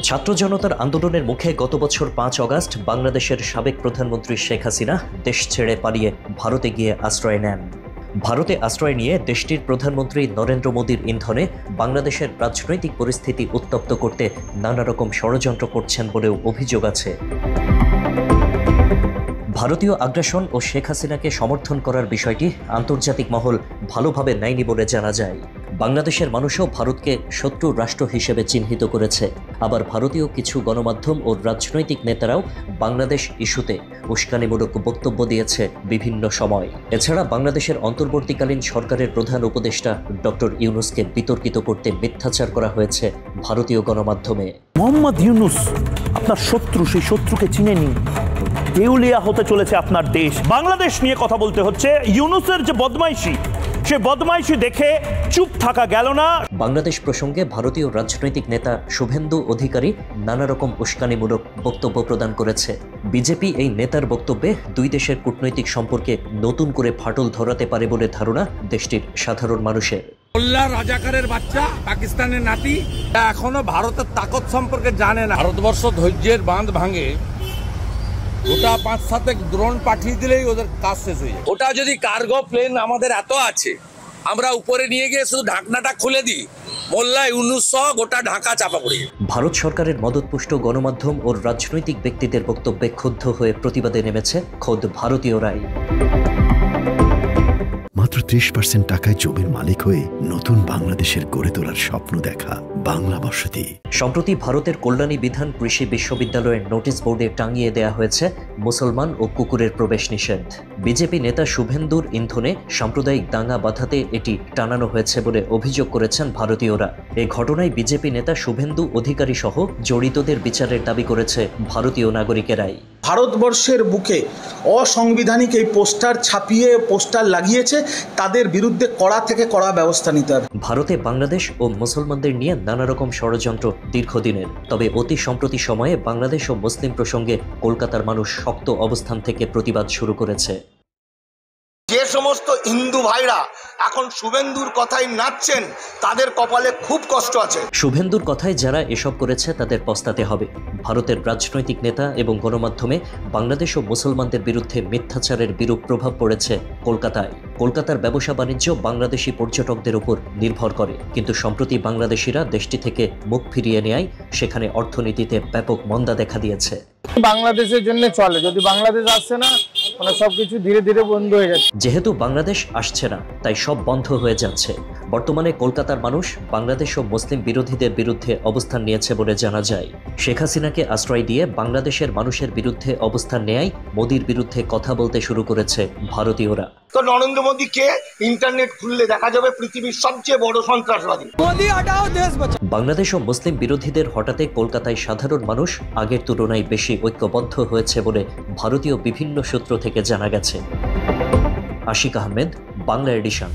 ছাত্র জনতার আন্দোলনের মুখে গত বছর 5 অগাস্ট বাংলাদেশের সাবেক প্রধানমন্ত্রী শেখ হাসিনা দেশ ছেড়ে পালিয়ে ভারতে গিয়ে আশ্রয় নেন। ভারতে আশ্রয় নিয়ে দেশটির প্রধানমন্ত্রী নরেন্দ্র মোদীর ইন্ধনে বাংলাদেশের রাজনৈতিক পরিস্থিতি উত্তপ্ত করতে নানা রকম ষড়যন্ত্র করছেন বলেও অভিযোগ আছে। ভারতীয় আগ্রাসন ও শেখ হাসিনাকে সমর্থন করার বিষয়টি আন্তর্জাতিক মহল ভালোভাবে নেয়নি বলে জানা যায়। বাংলাদেশের মানুষও ভারতকে শত্রু রাষ্ট্র হিসেবে চিহ্নিত করেছে। আবার ভারতীয় কিছু গণমাধ্যম ও রাজনৈতিক নেতারাও বাংলাদেশ ইস্যুতে উস্কানিমূলক বক্তব্য দিয়েছে বিভিন্ন সময়। এছাড়া বাংলাদেশের অন্তর্বর্তীকালীন সরকারের প্রধান উপদেষ্টা ডক্টর ইউনূসকে বিতর্কিত করতে মিথ্যাচার করা হয়েছে ভারতীয় গণমাধ্যমে। মোহাম্মদ ইউনূস আপনার শত্রু, সেই শত্রুকে চিনে নিন। দেউলিয়া হতে চলেছে আপনার দেশ। বাংলাদেশ নিয়ে কথা বলতে হচ্ছে। ইউনূসের যে বদমাইশি, সে বদমাইশি দেখে চুপ থাকা গেল না। বাংলাদেশ প্রসঙ্গে ভারতীয় রাজনৈতিক নেতা শুভেন্দু অধিকারী নানা রকম উস্কানিমূলক বক্তব্য প্রদান করেছে। বিজেপি এই নেতার বক্তব্যে দুই দেশের কূটনৈতিক সম্পর্কে নতুন করে ফাটল ধরাতে পারে বলে ধারণা দেশটির সাধারণ মানুষের। মোল্লা রাজাকারের বাচ্চা, পাকিস্তানের নাতি, এখনো ভারতের তাকত সম্পর্কে জানে না। ভারতবর্ষ ধৈর্যের বাঁধ ভাঙে, ওটা 5-7 ড্রোন পাঠিয়ে দিলেই ওদের কাজ শেষ হয়ে যায়। ওটা যদি কার্গো প্লেন আমাদের এত আছে, আমরা উপরে নিয়ে গিয়ে শুধু ঢাকনাটা খুলে দিই, মোল্লা ইউনূস সহ গোটা ঢাকা চাপা পড়ে। ভারত সরকারের মদতপুষ্ট গণমাধ্যম ও রাজনৈতিক ব্যক্তিদের বক্তব্যে ক্ষুব্ধ হয়ে প্রতিবাদে নেমেছে খোদ ভারতীয়রাই। মাত্র 30% টাকায় জমির মালিক হয়ে নতুন বাংলাদেশের গড়ে তোলার স্বপ্ন দেখা বাংলা বসতি। সম্প্রতি ভারতের কল্যাণী বিধান কৃষি বিশ্ববিদ্যালয়ের নোটিশ বোর্ডে টাঙিয়ে দেয়া হয়েছে মুসলমান ও কুকুরের প্রবেশ নিষেধ। বিজেপি নেতা শুভেন্দুর ইন্ধনে সাম্প্রদায়িক দাঙ্গা বাঁধাতে এটি টানানো হয়েছে বলে অভিযোগ করেছেন ভারতীয়রা। এ ঘটনায় বিজেপি নেতা শুভেন্দু অধিকারী সহ জড়িতদের বিচারের দাবি করেছে ভারতীয় নাগরিকেরাই। ভারতবর্ষের বুকে অসাংবিধানিক এই পোস্টার ছাপিয়ে পোস্টার লাগিয়েছে, তাদের বিরুদ্ধে কড়া থেকে কড়া ব্যবস্থা নিতে হবে। ভারতে বাংলাদেশ ও মুসলমানদের নিয়ে নানা রকম ষড়যন্ত্র দীর্ঘদিনের। তবে অতি সম্প্রতি সময়ে বাংলাদেশ ও মুসলিম প্রসঙ্গে কলকাতার মানুষ শক্ত অবস্থান থেকে প্রতিবাদ শুরু করেছে। যে সমস্ত হিন্দু ভাইরা এখন শুভেন্দুর কথাই নাচছেন, তাদের কপালে খুব কষ্ট আছে। শুভেন্দুর কথায় যারা এসব করেছে তাদের পস্তাতে হবে। ভারতের রাজনৈতিক নেতা এবং গণমাধ্যমে বাংলাদেশ ও মুসলমানদের বিরুদ্ধে মিথ্যাচারের বিরূপ প্রভাব পড়েছে কলকাতায়। কলকাতার ব্যবসা বাণিজ্য বাংলাদেশি পর্যটকদের উপর নির্ভর করে, কিন্তু সম্প্রতি বাংলাদেশিরা দেশটি থেকে মুখ ফিরিয়ে নেয় সেখানে অর্থনীতিতে ব্যাপক মন্দা দেখা দিয়েছে। বাংলাদেশের জন্য চলে, যদি বাংলাদেশ আসছে না মানে সবকিছু ধীরে ধীরে বন্ধ হয়ে যাচ্ছে। যেহেতু বাংলাদেশ আসছে না তাই সব বন্ধ হয়ে যাচ্ছে। বর্তমানে কলকাতার মানুষ বাংলাদেশ ও মুসলিম বিরোধীদের বিরুদ্ধে অবস্থান নিয়েছে বলে জানা যায়। শেখ হাসিনাকে আশ্রয় দিয়ে বাংলাদেশের মানুষের বিরুদ্ধে অবস্থান নেয় মোদির বিরুদ্ধে কথা বলতে শুরু করেছে ভারতীয়রা। তো নরেন্দ্র মোদীকে ইন্টারনেট খুললে দেখা যাবে পৃথিবীর সবচেয়ে বড় সন্ত্রাসবাদী। বাংলাদেশ ও মুসলিম বিরোধীদের হঠাতে কলকাতায় সাধারণ মানুষ আগের তুলনায় বেশি ঐক্যবদ্ধ হয়েছে বলে ভারতীয় বিভিন্ন সূত্র থেকে জানা গেছে। আশিক আহমেদ, বাংলা এডিশন।